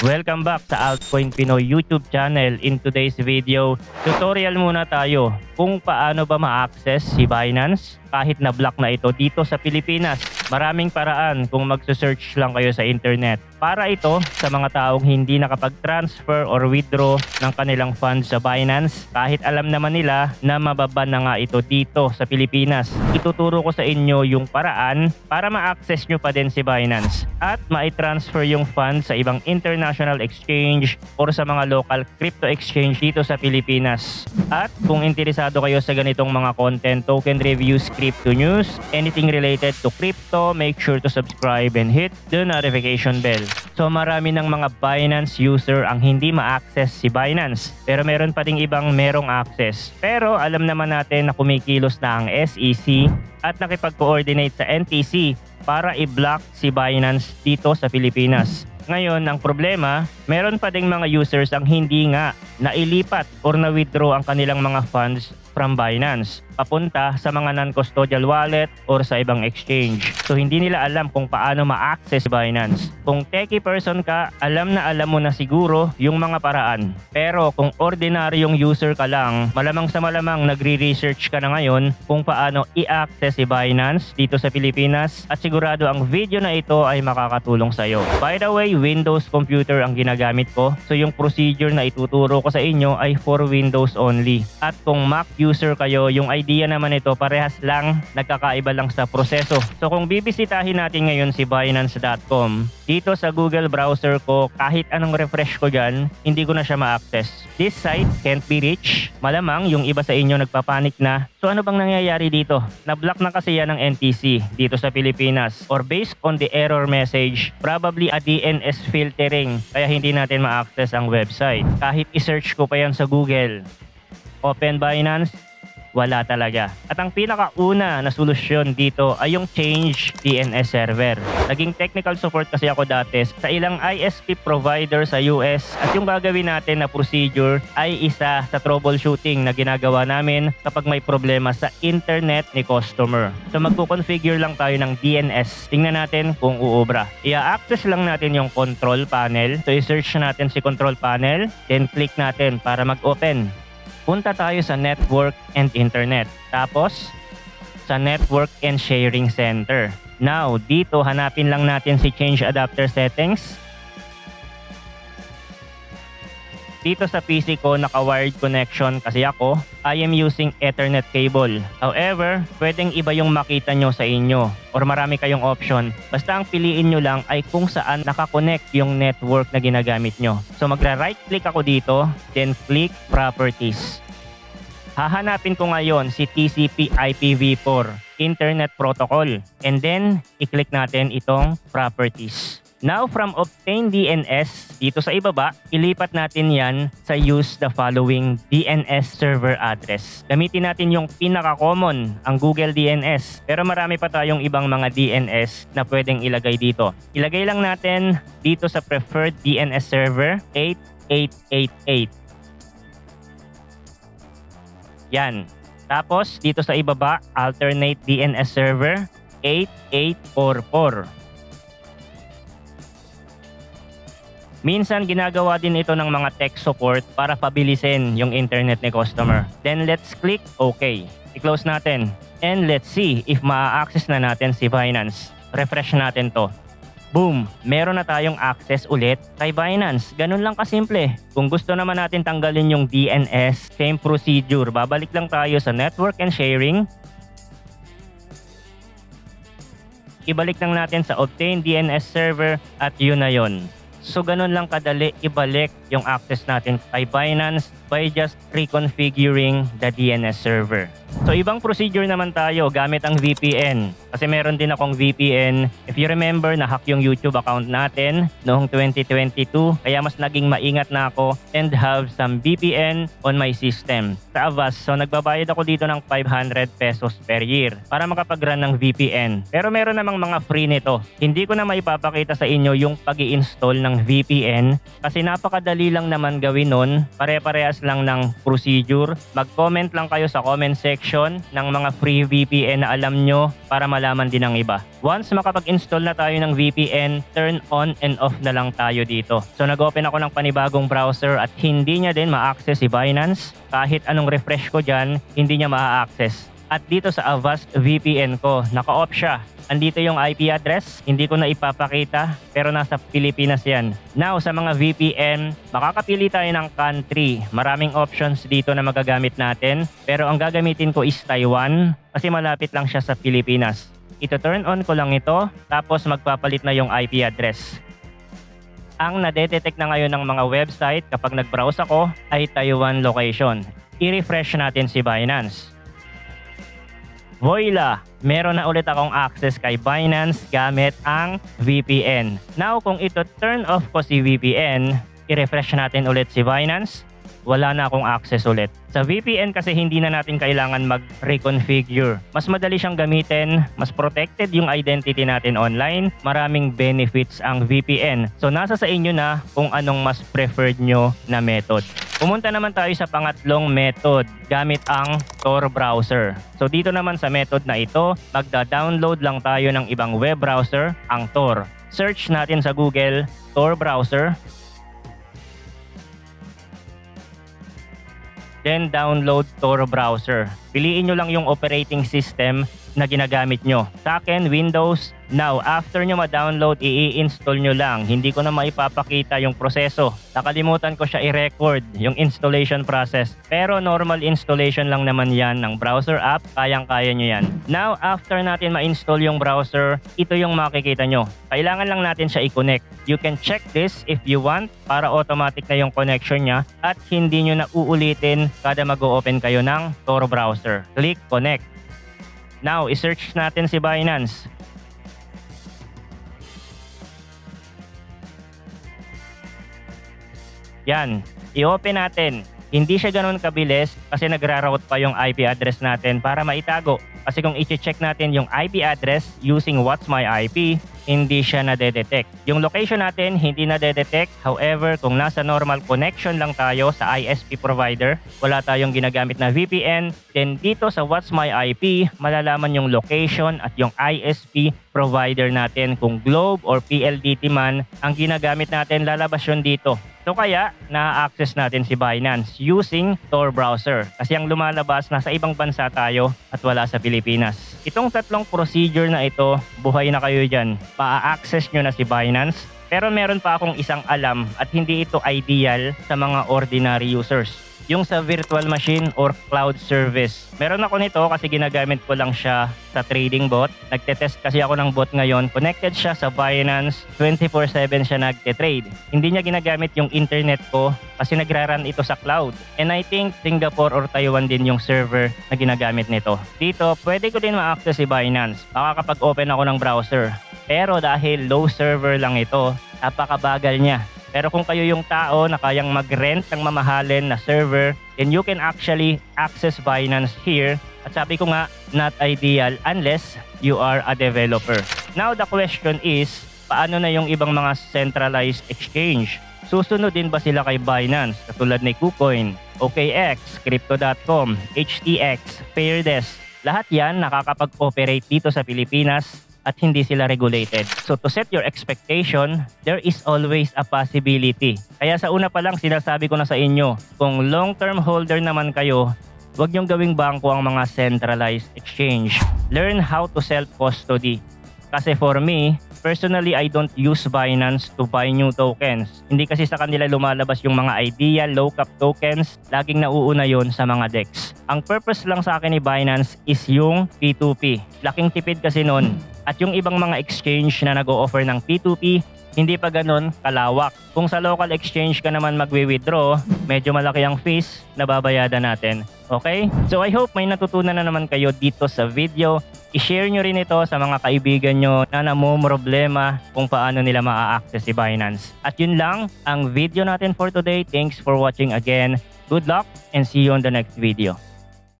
Welcome back sa Altcoin Pinoy YouTube channel. In today's video, tutorial muna tayo kung paano ba ma-access si Binance kahit na block na ito dito sa Pilipinas. Maraming paraan kung magse-search lang kayo sa internet. Para ito sa mga taong hindi nakapag-transfer or withdraw ng kanilang funds sa Binance kahit alam naman nila na mababan na nga ito dito sa Pilipinas. Ituturo ko sa inyo yung paraan para ma-access nyo pa din si Binance at ma-transfer yung funds sa ibang international exchange or sa mga local crypto exchange dito sa Pilipinas. At kung interesado kayo sa ganitong mga content, token reviews, crypto news, anything related to crypto, make sure to subscribe and hit the notification bell. So marami ng mga Binance user ang hindi ma-access si Binance, pero meron pa ding ibang merong access. Pero alam naman natin na kumikilos na ang SEC at nakipag-coordinate sa NTC para i-block si Binance dito sa Pilipinas. Ngayon, ang problema, meron pa ding mga users ang hindi nga nailipat or na-withdraw ang kanilang mga funds from Binance papunta sa mga non-custodial wallet or sa ibang exchange. So hindi nila alam kung paano ma-access Binance. Kung techie person ka, alam mo na siguro yung mga paraan. Pero kung ordinaryong user ka lang, malamang sa malamang nagre-research ka na ngayon kung paano i-access si Binance dito sa Pilipinas at sigurado ang video na ito ay makakatulong sa iyo. By the way, Windows computer ang ginagamit ko. So yung procedure na ituturo ko sa inyo ay for Windows only. At kung Mac user kayo, yung idea naman ito parehas lang, nagkakaiba lang sa proseso. So kung bibisitahin natin ngayon si Binance.com, dito sa Google browser ko, kahit anong refresh ko dyan, hindi ko na siya ma-access. This site can't be reached. Malamang yung iba sa inyo nagpapanik na. So ano bang nangyayari dito? Na-block na kasi yan ng NTC dito sa Pilipinas. Or based on the error message, probably a DNS filtering, kaya hindi natin ma-access ang website. Kahit i-search ko pa yan sa Google, Open Binance, wala talaga. At ang pinakauna na solusyon dito ay yung change DNS server. Naging technical support kasi ako dati sa ilang ISP provider sa US at yung gagawin natin na procedure ay isa sa troubleshooting na ginagawa namin kapag may problema sa internet ni customer. So magko-configure lang tayo ng DNS. Tingnan natin kung uubra. I-access lang natin yung control panel. So i-search natin si control panel, then click natin para mag-open. Punta tayo sa Network and Internet. Tapos, sa Network and Sharing Center. Now, dito hanapin lang natin si Change Adapter Settings. Dito sa PC ko, naka-wired connection kasi ako, I am using Ethernet cable. However, pwedeng iba yung makita nyo sa inyo or marami kayong option. Basta ang piliin nyo lang ay kung saan nakakonect yung network na ginagamit nyo. So magra-right click ako dito, then click Properties. Hahanapin ko ngayon si TCP IPv4 Internet Protocol and then i-click natin itong Properties. Now, from Obtain DNS, dito sa ibaba, ilipat natin yan sa Use the following DNS server address. Gamitin natin yung pinaka-common, ang Google DNS. Pero marami pa tayong ibang mga DNS na pwedeng ilagay dito. Ilagay lang natin dito sa Preferred DNS Server 8888. Yan. Tapos, dito sa ibaba, Alternate DNS Server 8844. Minsan ginagawa din ito ng mga tech support para pabilisin yung internet ni customer. Then let's click OK. I-close natin. And let's see if ma-access na natin si Binance. Refresh natin to. Boom! Meron na tayong access ulit kay Binance. Ganun lang kasimple. Kung gusto naman natin tanggalin yung DNS, same procedure. Babalik lang tayo sa Network and Sharing. Ibalik lang natin sa Obtain DNS Server at yun na yun. So ganun lang kadali ibalik yung access natin kay Binance by just reconfiguring the DNS server. So ibang procedure naman tayo gamit ang VPN. Kasi meron din akong VPN. If you remember, na-hack yung YouTube account natin noong 2022. Kaya mas naging maingat na ako and have some VPN on my system sa Avast. So nagbabayad ako dito ng 500 pesos per year para makapag-run ng VPN. Pero meron namang mga free nito. Hindi ko na maipapakita sa inyo yung pag-i-install ng VPN kasi napakadali lang naman gawin nun. Pare-parehas lang ng procedure. Mag-comment lang kayo sa comment section ng mga free VPN na alam nyo para malaman din ng iba. Once makapag-install na tayo ng VPN, turn on and off na lang tayo dito. So nag-open ako ng panibagong browser at hindi niya din ma-access si Binance. Kahit anong refresh ko dyan, hindi niya ma-access. At dito sa Avast VPN ko, naka-off siya. Andito yung IP address, hindi ko na ipapakita pero nasa Pilipinas yan. Now sa mga VPN, makakapili tayo ng country. Maraming options dito na magagamit natin pero ang gagamitin ko is Taiwan kasi malapit lang siya sa Pilipinas. Ito-turn on ko lang ito tapos magpapalit na yung IP address. Ang nadetect na ngayon ng mga website kapag nag-browse ako ay Taiwan location. I-refresh natin si Binance. Voila! Meron na ulit akong access kay Binance gamit ang VPN. Now, kung ito turn off ko si VPN, i-refresh natin ulit si Binance, wala na akong access ulit. Sa VPN kasi hindi na natin kailangan mag-reconfigure. Mas madali siyang gamitin, mas protected yung identity natin online, maraming benefits ang VPN. So nasa sa inyo na kung anong mas preferred nyo na method. Pumunta naman tayo sa pangatlong method gamit ang Tor browser. So dito naman sa method na ito, magda-download lang tayo ng ibang web browser, ang Tor. Search natin sa Google, Tor browser. Then download Tor browser. Piliin nyo lang yung operating system na ginagamit nyo. Sa akin, Windows. Now, after nyo ma-download, i-install nyo lang. Hindi ko na maipapakita yung proseso. Nakalimutan ko siya i-record, yung installation process. Pero normal installation lang naman yan ng browser app. Kayang-kaya nyo yan. Now, after natin ma-install yung browser, ito yung makikita nyo. Kailangan lang natin siya i-connect. You can check this if you want para automatic na yung connection niya at hindi nyo na uulitin kada mag-open kayo ng Tor browser. Click connect. Now, i-search natin si Binance. Yan. I-open natin. Hindi siya ganun kabilis kasi nagra-route pa yung IP address natin para maitago. Kasi kung i-check natin yung IP address using What's My IP, hindi siya nadedetect. Yung location natin hindi nadedetect. However, kung nasa normal connection lang tayo sa ISP provider, wala tayong ginagamit na VPN, then dito sa What's My IP, malalaman yung location at yung ISP provider natin. Kung Globe or PLDT man ang ginagamit natin, lalabas yun dito. So kaya, na-access natin si Binance using Tor browser. Kasi ang lumalabas, nasa ibang bansa tayo at wala sa Pilipinas. Itong tatlong procedure na ito, buhay na kayo dyan. Pa-access nyo na si Binance. Pero meron pa akong isang alam at hindi ito ideal sa mga ordinary users. Yung sa virtual machine or cloud service. Meron ako nito kasi ginagamit ko lang siya sa trading bot. Nagte-test kasi ako ng bot ngayon. Connected siya sa Binance. 24/7 siya nagte-trade. Hindi niya ginagamit yung internet ko kasi nagra-run ito sa cloud. And I think Singapore or Taiwan din yung server na ginagamit nito. Dito, pwede ko din ma-access si Binance. Makakapag-open ako ng browser. Pero dahil low server lang ito, napakabagal niya. Pero kung kayo yung tao na kayang mag-rent ng mamahalin na server, then you can actually access Binance here. At sabi ko nga, not ideal unless you are a developer. Now the question is, paano na yung ibang mga centralized exchange? Susunod din ba sila kay Binance katulad ni KuCoin, OKX, Crypto.com, HTX, Fairdesk? Lahat yan nakakapag-operate dito sa Pilipinas at hindi sila regulated. So to set your expectation, there is always a possibility. Kaya sa una pa lang sinasabi ko na sa inyo, kung long-term holder naman kayo, huwag niyong gawing bangko ang mga centralized exchange. Learn how to self-custody. Kasi for me, personally, I don't use Binance to buy new tokens. Hindi kasi sa kanila lumalabas yung mga ideal low-cap tokens. Laging nauuna yon sa mga DEX. Ang purpose lang sa akin ni Binance is yung P2P. Laking tipid kasi nun. At yung ibang mga exchange na nag-o-offer ng P2P, hindi pa ganun kalawak. Kung sa local exchange ka naman magwi-withdraw, medyo malaki ang fees na babayadan natin. Okay? So I hope may natutunan na naman kayo dito sa video. I-share nyo rin ito sa mga kaibigan nyo na namumroblema kung paano nila ma-access si Binance. At yun lang ang video natin for today. Thanks for watching again. Good luck and see you on the next video.